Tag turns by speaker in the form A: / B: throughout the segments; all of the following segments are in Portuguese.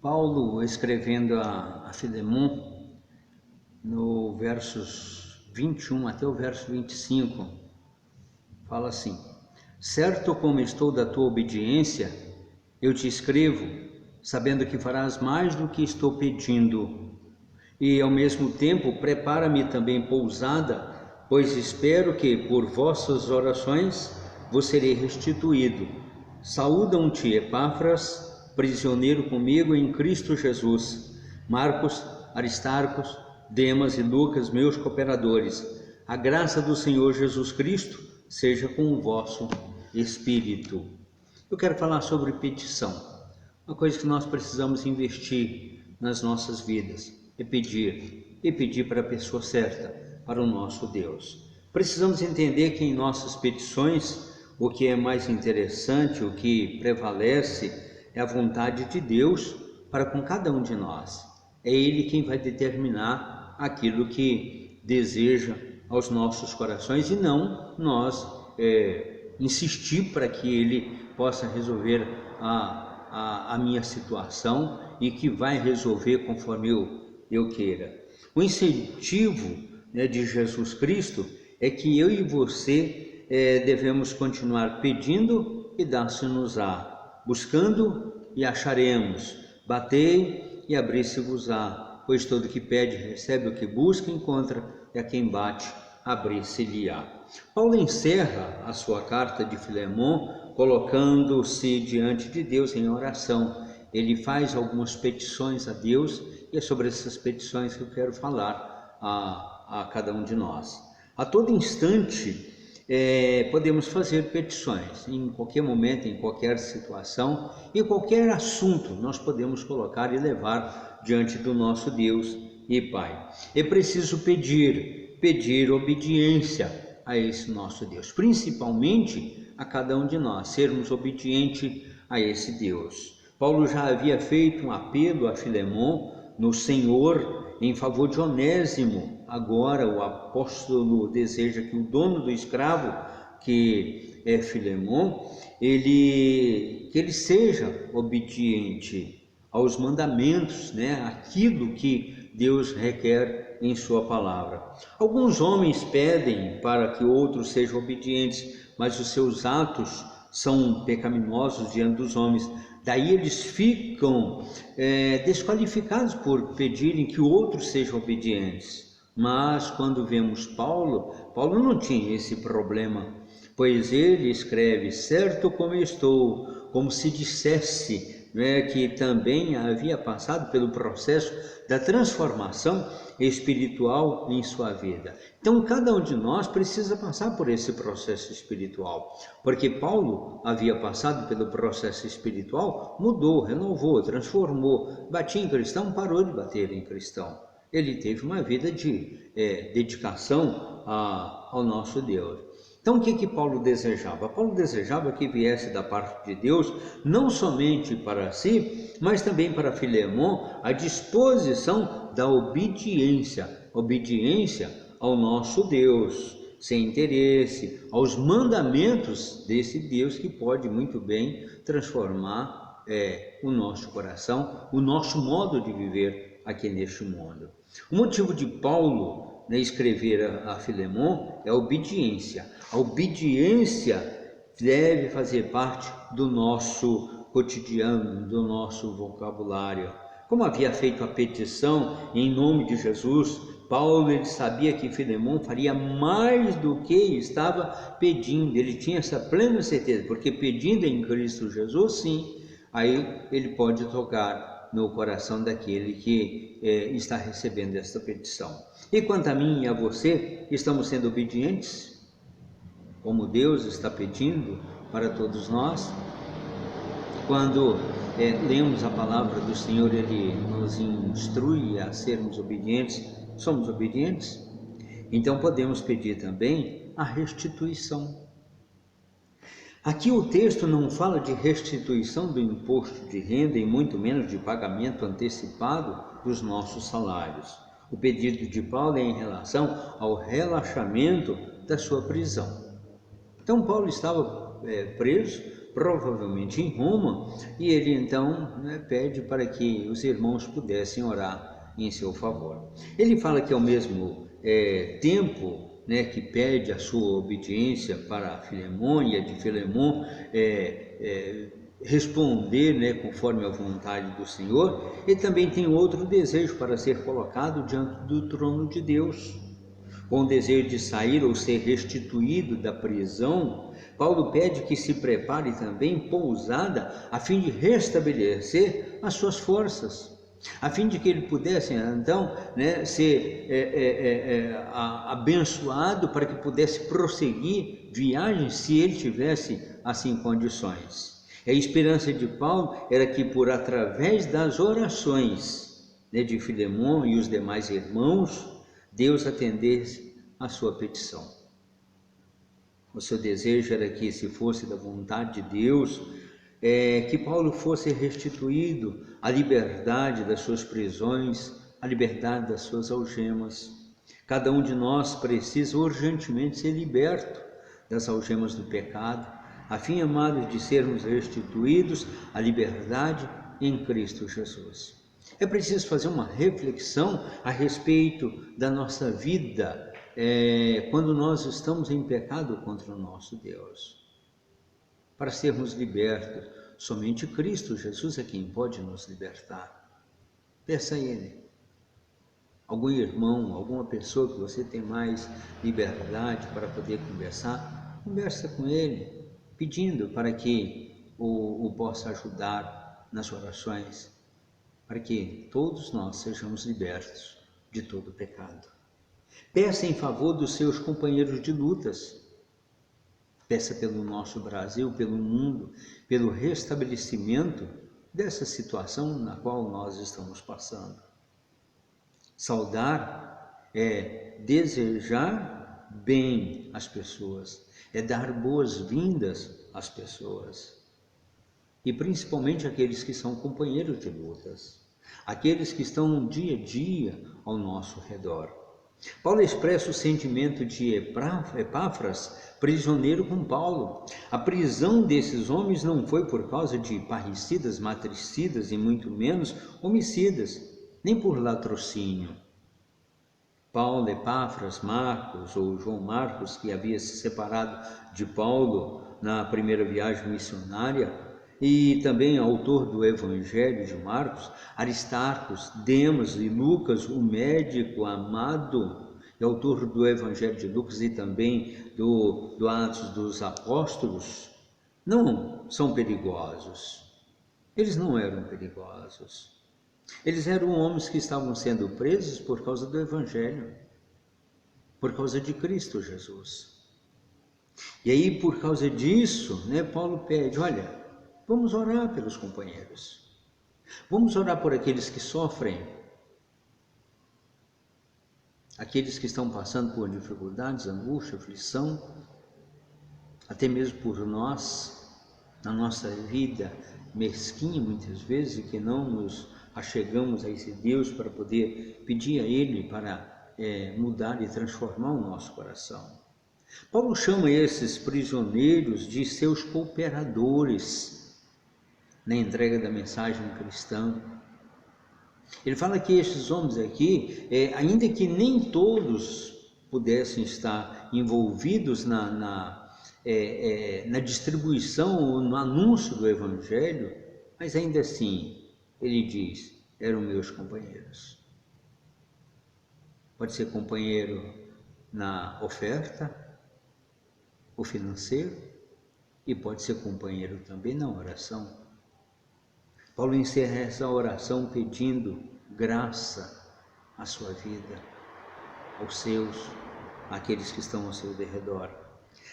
A: Paulo, escrevendo a Filemon, no versos 21 até o verso 25, fala assim: certo como estou da tua obediência, eu te escrevo, sabendo que farás mais do que estou pedindo, e ao mesmo tempo prepara-me também pousada, pois espero que por vossas orações vos serei restituído. Saúdam-te, Epáfras, prisioneiro comigo em Cristo Jesus, Marcos, Aristarcos, Demas e Lucas, meus cooperadores. A graça do Senhor Jesus Cristo seja com o vosso espírito. Eu quero falar sobre petição, uma coisa que nós precisamos investir nas nossas vidas, é pedir, e pedir para a pessoa certa, para o nosso Deus. Precisamos entender que em nossas petições, o que é mais interessante, o que prevalece, é a vontade de Deus para com cada um de nós. É Ele quem vai determinar aquilo que deseja aos nossos corações e não nós insistir para que Ele possa resolver a minha situação e que vai resolver conforme eu queira. O incentivo, de Jesus Cristo é que eu e você devemos continuar pedindo e dar-se-nos-á, buscando e acharemos, batei e abrir-se-vos-á, pois todo que pede recebe, o que busca encontra, e a quem bate abrir-se-lhe-á. Paulo encerra a sua carta de Filemon colocando-se diante de Deus em oração. Ele faz algumas petições a Deus e é sobre essas petições que eu quero falar a cada um de nós. A todo instante podemos fazer petições, em qualquer momento, em qualquer situação, em qualquer assunto nós podemos colocar e levar diante do nosso Deus e Pai. É preciso pedir obediência a esse nosso Deus, principalmente a cada um de nós, sermos obedientes a esse Deus. Paulo já havia feito um apelo a Filemon no Senhor em favor de Onésimo. Agora o apóstolo deseja que o dono do escravo, que é Filemon, que ele seja obediente aos mandamentos, aquilo que Deus requer em sua palavra. Alguns homens pedem para que outros sejam obedientes, mas os seus atos são pecaminosos diante dos homens. Daí eles ficam desqualificados por pedirem que outros sejam obedientes. Mas quando vemos Paulo não tinha esse problema, pois ele escreve, certo como estou, como se dissesse que também havia passado pelo processo da transformação espiritual em sua vida. Então cada um de nós precisa passar por esse processo espiritual, porque Paulo havia passado pelo processo espiritual, mudou, renovou, transformou, batia em cristão, parou de bater em cristão. Ele teve uma vida de dedicação ao nosso Deus. Então o que Paulo desejava? Paulo desejava que viesse da parte de Deus, não somente para si, mas também para Filemon, a disposição da obediência ao nosso Deus, sem interesse, aos mandamentos desse Deus que pode muito bem transformar o nosso coração, o nosso modo de viver aqui neste mundo. O motivo de Paulo escrever a Filemon é a obediência. A obediência deve fazer parte do nosso cotidiano, do nosso vocabulário. Como havia feito a petição em nome de Jesus, Paulo ele sabia que Filemon faria mais do que estava pedindo. Ele tinha essa plena certeza, porque pedindo em Cristo Jesus, sim, aí ele pode tocar no coração daquele que está recebendo esta petição. E quanto a mim e a você, estamos sendo obedientes, como Deus está pedindo para todos nós? Quando lemos a palavra do Senhor, Ele nos instrui a sermos obedientes, somos obedientes? Então podemos pedir também a restituição. Aqui o texto não fala de restituição do imposto de renda e muito menos de pagamento antecipado dos nossos salários. O pedido de Paulo é em relação ao relaxamento da sua prisão. Então Paulo estava preso provavelmente em Roma, e ele então, né, pede para que os irmãos pudessem orar em seu favor. Ele fala que ao mesmo tempo, né, que pede a sua obediência para Filemon e a de Filemon responder, né, conforme a vontade do Senhor, ele também tem outro desejo para ser colocado diante do trono de Deus. Com o desejo de sair ou ser restituído da prisão, Paulo pede que se prepare também pousada a fim de restabelecer as suas forças, a fim de que ele pudesse então, né, ser abençoado para que pudesse prosseguir viagens se ele tivesse assim condições. A esperança de Paulo era que através das orações, né, de Filemon e os demais irmãos, Deus atendesse a sua petição. O seu desejo era que, se fosse da vontade de Deus, que Paulo fosse restituído à liberdade das suas prisões, à liberdade das suas algemas. Cada um de nós precisa urgentemente ser liberto das algemas do pecado, a fim, amados, de sermos restituídos à liberdade em Cristo Jesus. É preciso fazer uma reflexão a respeito da nossa vida quando nós estamos em pecado contra o nosso Deus. Para sermos libertos, somente Cristo Jesus é quem pode nos libertar. Peça a Ele. Algum irmão, alguma pessoa que você tem mais liberdade para poder conversar, conversa com ele, pedindo para que o possa ajudar nas orações, para que todos nós sejamos libertos de todo o pecado. Peça em favor dos seus companheiros de lutas. Peça pelo nosso Brasil, pelo mundo, pelo restabelecimento dessa situação na qual nós estamos passando. Saudar é desejar bem às pessoas, é dar boas-vindas às pessoas. E principalmente aqueles que são companheiros de lutas, aqueles que estão no dia a dia ao nosso redor. Paulo expressa o sentimento de Epáfras, prisioneiro com Paulo. A prisão desses homens não foi por causa de parricidas, matricidas e muito menos homicidas, nem por latrocínio. Paulo, Epáfras, Marcos ou João Marcos, que havia se separado de Paulo na primeira viagem missionária, e também autor do Evangelho de Marcos, Aristarcos, Demas e Lucas, o médico amado, e autor do Evangelho de Lucas e também do Atos dos Apóstolos, não são perigosos. Eles não eram perigosos. Eles eram homens que estavam sendo presos por causa do Evangelho, por causa de Cristo Jesus. E aí, por causa disso, né, Paulo pede, olha, vamos orar pelos companheiros. Vamos orar por aqueles que sofrem, aqueles que estão passando por dificuldades, angústia, aflição, até mesmo por nós, na nossa vida mesquinha muitas vezes, e que não nos achegamos a esse Deus para poder pedir a Ele para mudar e transformar o nosso coração. Paulo chama esses prisioneiros de seus cooperadores na entrega da mensagem cristã. Ele fala que estes homens aqui, ainda que nem todos pudessem estar envolvidos na distribuição ou no anúncio do Evangelho, mas ainda assim, ele diz, eram meus companheiros. Pode ser companheiro na oferta, o financeiro, e pode ser companheiro também na oração. Paulo encerra essa oração pedindo graça à sua vida, aos seus, àqueles que estão ao seu derredor.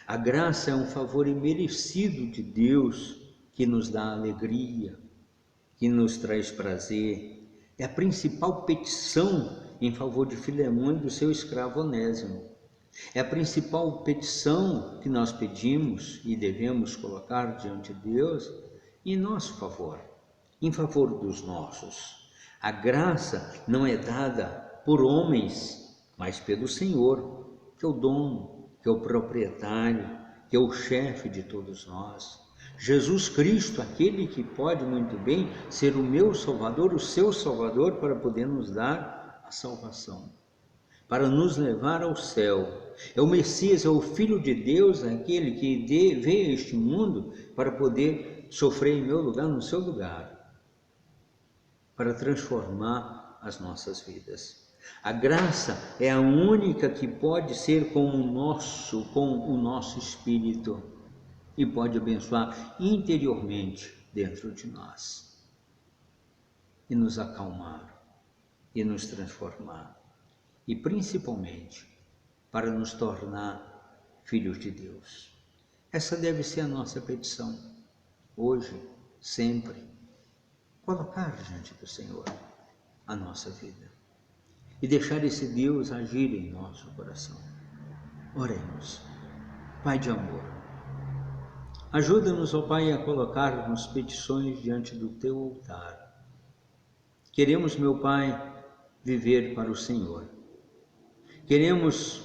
A: A graça é um favor imerecido de Deus que nos dá alegria, que nos traz prazer. É a principal petição em favor de Filemon e do seu escravo Onésimo. É a principal petição que nós pedimos e devemos colocar diante de Deus em nosso favor, em favor dos nossos. A graça não é dada por homens, mas pelo Senhor, que é o dono, que é o proprietário, que é o chefe de todos nós. Jesus Cristo, aquele que pode muito bem ser o meu Salvador, o seu Salvador, para poder nos dar a salvação, para nos levar ao céu. É o Messias, é o Filho de Deus, aquele que veio a este mundo para poder sofrer em meu lugar, no seu lugar, para transformar as nossas vidas. A graça é a única que pode ser com o nosso espírito e pode abençoar interiormente dentro de nós e nos acalmar e nos transformar e principalmente para nos tornar filhos de Deus. Essa deve ser a nossa petição hoje, sempre, colocar diante do Senhor a nossa vida e deixar esse Deus agir em nosso coração. Oremos. Pai de amor, ajuda-nos, ó Pai, a colocarmos petições diante do Teu altar. Queremos, meu Pai, viver para o Senhor. Queremos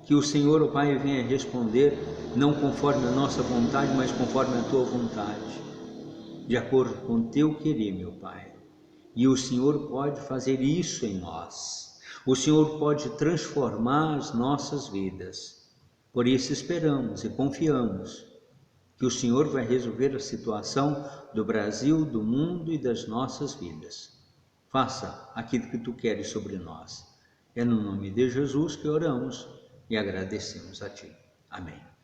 A: que o Senhor, ó Pai, venha responder não conforme a nossa vontade, mas conforme a Tua vontade, de acordo com o Teu querer, meu Pai. E o Senhor pode fazer isso em nós. O Senhor pode transformar as nossas vidas. Por isso esperamos e confiamos que o Senhor vai resolver a situação do Brasil, do mundo e das nossas vidas. Faça aquilo que Tu queres sobre nós. É no nome de Jesus que oramos e agradecemos a Ti. Amém.